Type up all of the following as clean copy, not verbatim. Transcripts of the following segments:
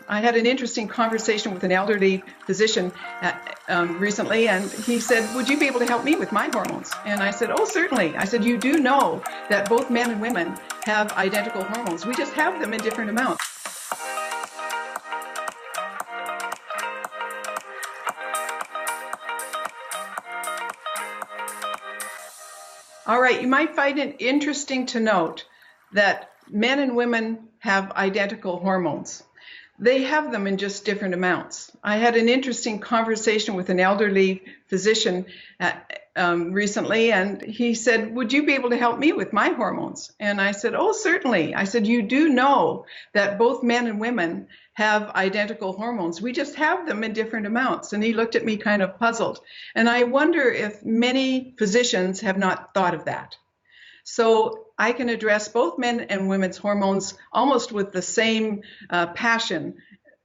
I had an interesting conversation with an elderly physician recently, and he said, would you be able to help me with my hormones? And I said, oh, certainly. I said, you do know that both men and women have identical hormones. We just have them in different amounts. All right, you might find it interesting to note that men and women have identical hormones. They have them in just different amounts. I had an interesting conversation with an elderly physician recently, and he said, would you be able to help me with my hormones? And I said, oh, certainly. I said, you do know that both men and women have identical hormones. We just have them in different amounts. And he looked at me kind of puzzled. And I wonder if many physicians have not thought of that. So I can address both men and women's hormones almost with the same passion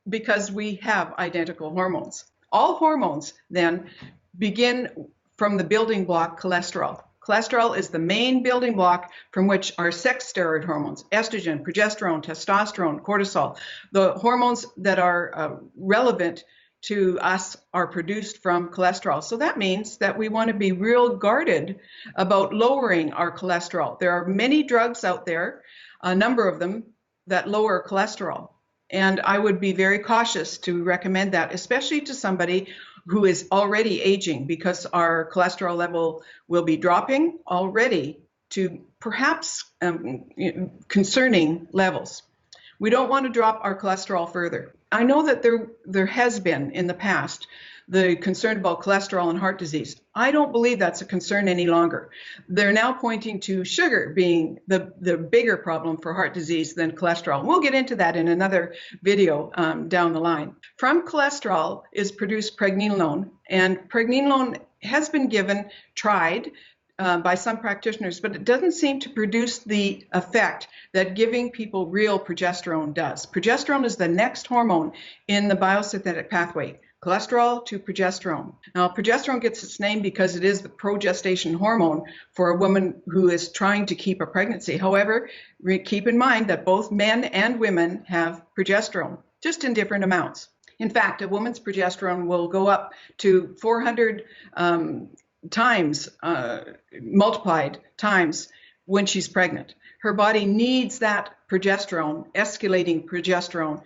because we have identical hormones. All hormones then begin from the building block cholesterol. Cholesterol is the main building block from which our sex steroid hormones, estrogen, progesterone, testosterone, cortisol, the hormones that are relevant to us are produced from cholesterol. So that means that we want to be real guarded about lowering our cholesterol. There are many drugs out there, a number of them, that lower cholesterol. And I would be very cautious to recommend that, especially to somebody who is already aging, because our cholesterol level will be dropping already to perhaps concerning levels. We don't want to drop our cholesterol further. I know that there has been in the past the concern about cholesterol and heart disease. I don't believe that's a concern any longer. They're now pointing to sugar being the bigger problem for heart disease than cholesterol. We'll get into that in another video down the line. From cholesterol is produced pregnenolone, and pregnenolone has been tried by some practitioners, but it doesn't seem to produce the effect that giving people real progesterone does. Progesterone is the next hormone in the biosynthetic pathway, cholesterol to progesterone. Now, progesterone gets its name because it is the progestation hormone for a woman who is trying to keep a pregnancy. However, keep in mind that both men and women have progesterone, just in different amounts. In fact, a woman's progesterone will go up to 400 times, multiplied times when she's pregnant. Her body needs that progesterone, escalating progesterone,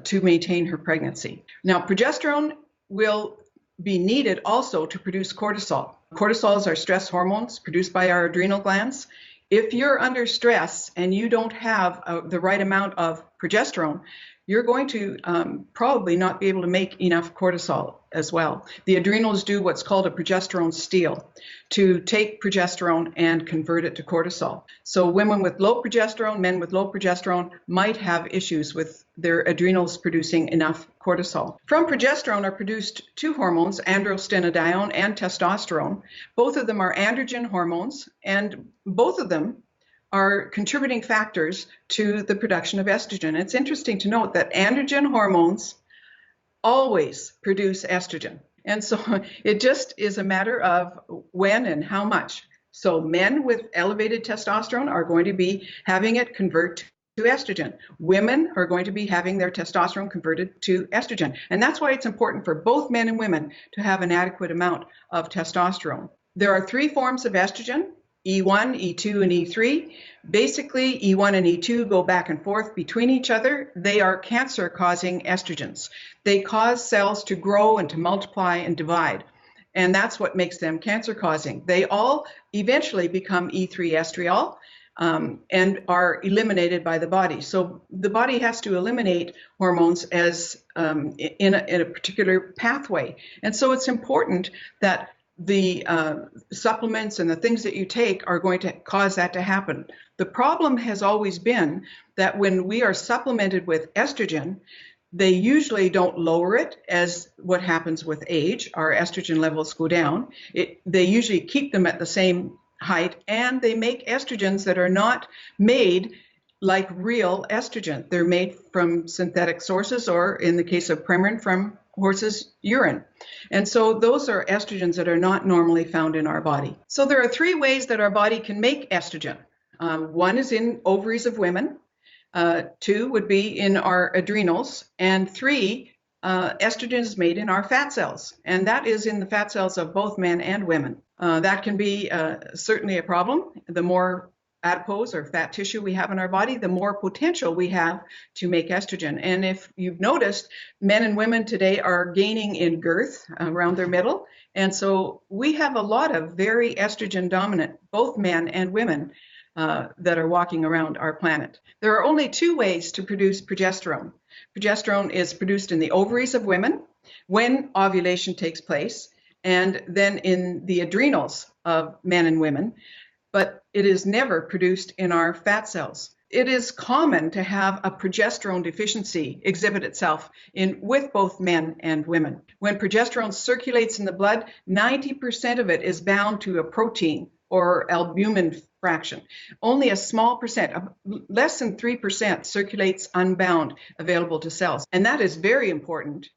to maintain her pregnancy. Now, progesterone will be needed also to produce cortisol. Cortisol is our stress hormones produced by our adrenal glands. If you're under stress and you don't have the right amount of progesterone, you're going to probably not be able to make enough cortisol as well. The adrenals do what's called a progesterone steal to take progesterone and convert it to cortisol. So women with low progesterone, men with low progesterone might have issues with their adrenals producing enough cortisol. From progesterone are produced two hormones, ANDROSTENEDIONE and testosterone. Both of them are androgen hormones, and both of them are contributing factors to the production of estrogen. It's interesting to note that androgen hormones always produce estrogen. And so it just is a matter of when and how much. So men with elevated testosterone are going to be having it convert to estrogen. Women are going to be having their testosterone converted to estrogen. And that's why it's important for both men and women to have an adequate amount of testosterone. There are three forms of estrogen: E1, E2, and E3. Basically, E1 and E2 go back and forth between each other. They are cancer-causing estrogens. They cause cells to grow and to multiply and divide. And that's what makes them cancer-causing. They all eventually become E3 estriol and are eliminated by the body. So the body has to eliminate hormones as in a particular pathway. And so it's important that the supplements and the things that you take are going to cause that to happen. The problem has always been that when we are supplemented with estrogen, they usually don't lower it, as what happens with age. Our estrogen levels go down. They usually keep them at the same height, and they make estrogens that are not made like real estrogen. They're made from synthetic sources, or in the case of Premarin, from horse's urine. And so those are estrogens that are not normally found in our body. So there are three ways that our body can make estrogen. One is in ovaries of women. 2 would be in our adrenals, and 3, estrogen is made in our fat cells, and that is in the fat cells of both men and women. That can be certainly a problem. The more adipose or fat tissue we have in our body, the more potential we have to make estrogen. And if you've noticed, men and women today are gaining in girth around their middle, and so we have a lot of very estrogen dominant, both men and women, that are walking around our planet. There are only 2 ways to produce progesterone. Progesterone is produced in the ovaries of women when ovulation takes place, and then in the adrenals of men and women, but it is never produced in our fat cells. It is common to have a progesterone deficiency exhibit itself with both men and women. When progesterone circulates in the blood, 90% of it is bound to a protein or albumin fraction. Only a small percent, less than 3%, circulates unbound, available to cells. And that is very important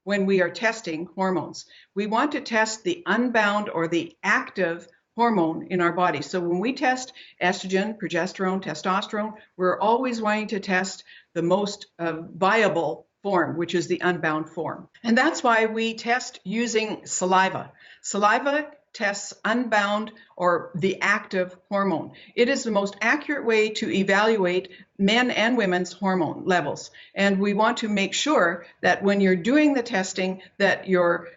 when we are testing hormones. We want to test the unbound or the active hormone in our body. So when we test estrogen, progesterone, testosterone, we're always wanting to test the most viable form, which is the unbound form. And that's why we test using saliva. Saliva tests unbound or the active hormone. It is the most accurate way to evaluate men and women's hormone levels. And we want to make sure that when you're doing the testing, that you're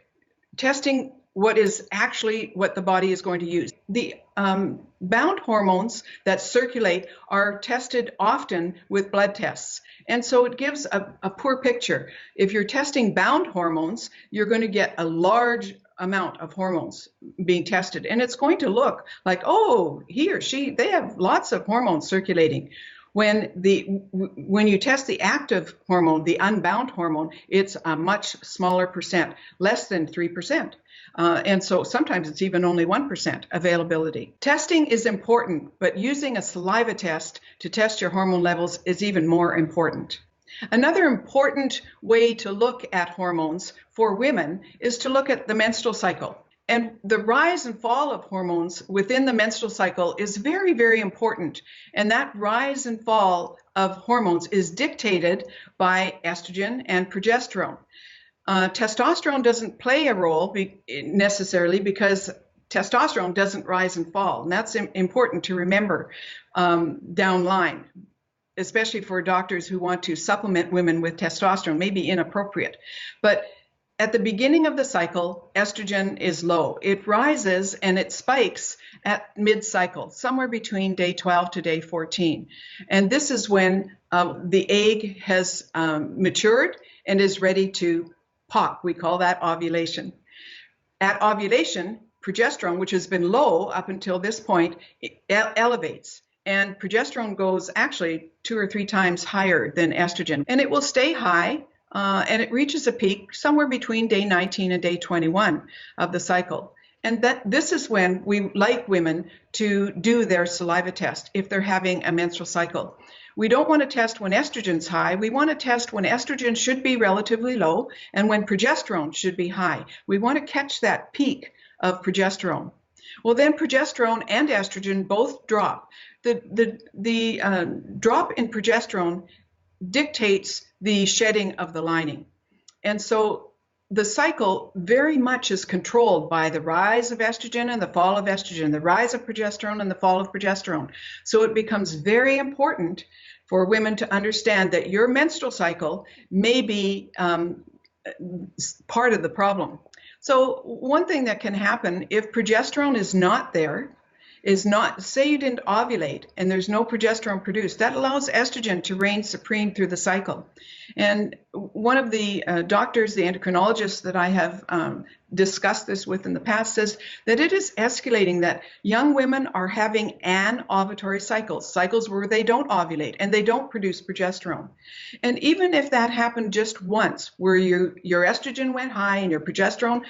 testing what is actually what the body is going to use. The bound hormones that circulate are tested often with blood tests. And so it gives a poor picture. If you're testing bound hormones, you're going to get a large amount of hormones being tested. And it's going to look like, oh, he or she, they have lots of hormones circulating. When you test the active hormone, the unbound hormone, it's a much smaller percent, less than 3%. And so sometimes it's even only 1% availability. Testing is important, but using a saliva test to test your hormone levels is even more important. Another important way to look at hormones for women is to look at the menstrual cycle. And the rise and fall of hormones within the menstrual cycle is very, very important. And that rise and fall of hormones is dictated by estrogen and progesterone. Testosterone doesn't play a role necessarily because testosterone doesn't rise and fall. And that's important to remember downline, especially for doctors who want to supplement women with testosterone, may be inappropriate. But at the beginning of the cycle, estrogen is low. It rises and it spikes at mid-cycle, somewhere between day 12 to day 14. And this is when the egg has matured and is ready to pop. We call that ovulation. At ovulation, progesterone, which has been low up until this point, elevates. And progesterone goes actually 2 or 3 times higher than estrogen. And it will stay high. And it reaches a peak somewhere between day 19 and day 21 of the cycle. And this is when we like women to do their saliva test if they're having a menstrual cycle. We don't want to test when estrogen's high. We want to test when estrogen should be relatively low and when progesterone should be high. We want to catch that peak of progesterone. Well, then progesterone and estrogen both drop. The drop in progesterone dictates the shedding of the lining. And so the cycle very much is controlled by the rise of estrogen and the fall of estrogen, the rise of progesterone and the fall of progesterone. So it becomes very important for women to understand that your menstrual cycle may be part of the problem. So one thing that can happen if progesterone is not there, say you didn't ovulate and there's no progesterone produced, that allows estrogen to reign supreme through the cycle. And one of the doctors, the endocrinologists that I have discussed this with in the past says that it is escalating, that young women are having anovulatory cycles where they don't ovulate and they don't produce progesterone. And even if that happened just once, where your estrogen went high and your progesterone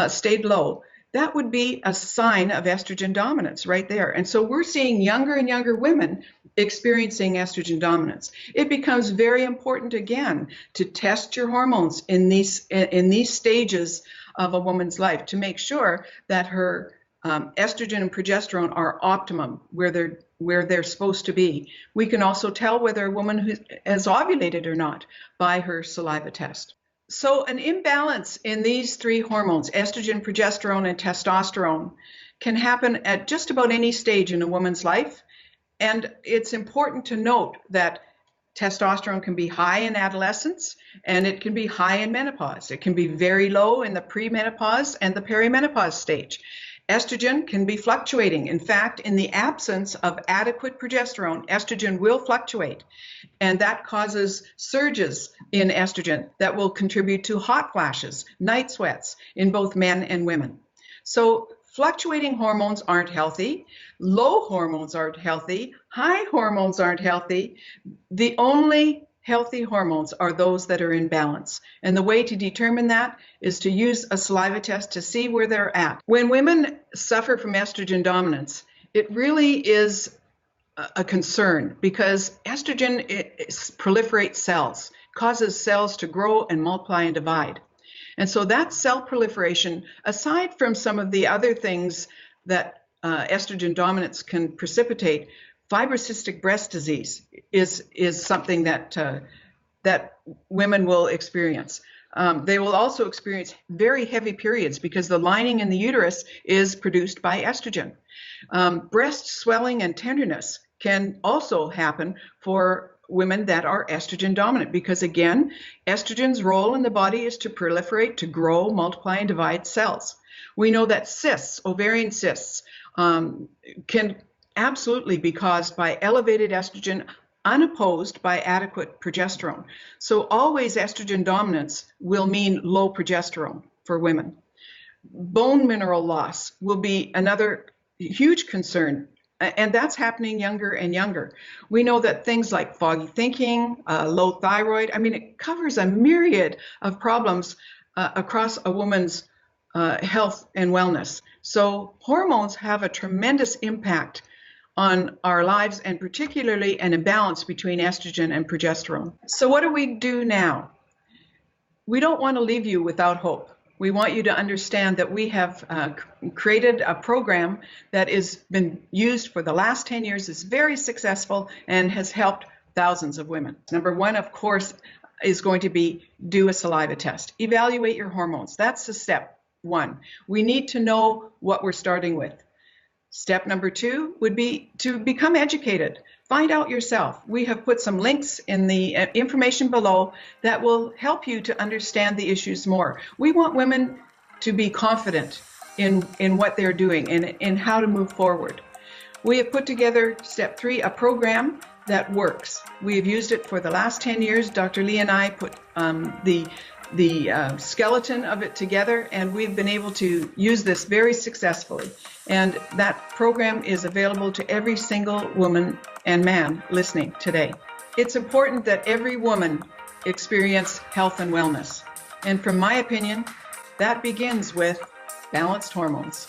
stayed low, that would be a sign of estrogen dominance right there. And so we're seeing younger and younger women experiencing estrogen dominance. It becomes very important again to test your hormones in these stages of a woman's life to make sure that her estrogen and progesterone are optimum, where they're supposed to be. We can also tell whether a woman has ovulated or not by her saliva test. So an imbalance in these three hormones, estrogen, progesterone, and testosterone, can happen at just about any stage in a woman's life. And it's important to note that testosterone can be high in adolescence and it can be high in menopause. It can be very low in the premenopause and the perimenopause stage. Estrogen can be fluctuating. In fact, in the absence of adequate progesterone, estrogen will fluctuate, and that causes surges in estrogen that will contribute to hot flashes, night sweats in both men and women. So fluctuating hormones aren't healthy. Low hormones aren't healthy. High hormones aren't healthy. The only healthy hormones are those that are in balance. And the way to determine that is to use a saliva test to see where they're at. When women suffer from estrogen dominance, it really is a concern because estrogen proliferates cells, causes cells to grow and multiply and divide. And so that cell proliferation, aside from some of the other things that estrogen dominance can precipitate, fibrocystic breast disease is something that women will experience. They will also experience very heavy periods because the lining in the uterus is produced by estrogen. Breast swelling and tenderness can also happen for women that are estrogen dominant because, again, estrogen's role in the body is to proliferate, to grow, multiply, and divide cells. We know that cysts, ovarian cysts, can absolutely be caused by elevated estrogen unopposed by adequate progesterone. So always estrogen dominance will mean low progesterone for women. Bone mineral loss will be another huge concern, and that's happening younger and younger. We know that things like foggy thinking, low thyroid, it covers a myriad of problems across a woman's health and wellness. So hormones have a tremendous impact on our lives, and particularly an imbalance between estrogen and progesterone. So what do we do now? We don't want to leave you without hope. We want you to understand that we have created a program that has been used for the last 10 years, is very successful, and has helped thousands of women. Number one, of course, is going to be do a saliva test. Evaluate your hormones. That's the step one. We need to know what we're starting with. Step number two would be to become educated. Find out yourself. We have put some links in the information below that will help you to understand the issues more. We want women to be confident in what they're doing and in how to move forward. We have put together, step three, a program that works. We have used it for the last 10 years. Dr. Lee and I put the skeleton of it together, and we've been able to use this very successfully. And that program is available to every single woman and man listening today. It's important that every woman experience health and wellness. And from my opinion, that begins with balanced hormones.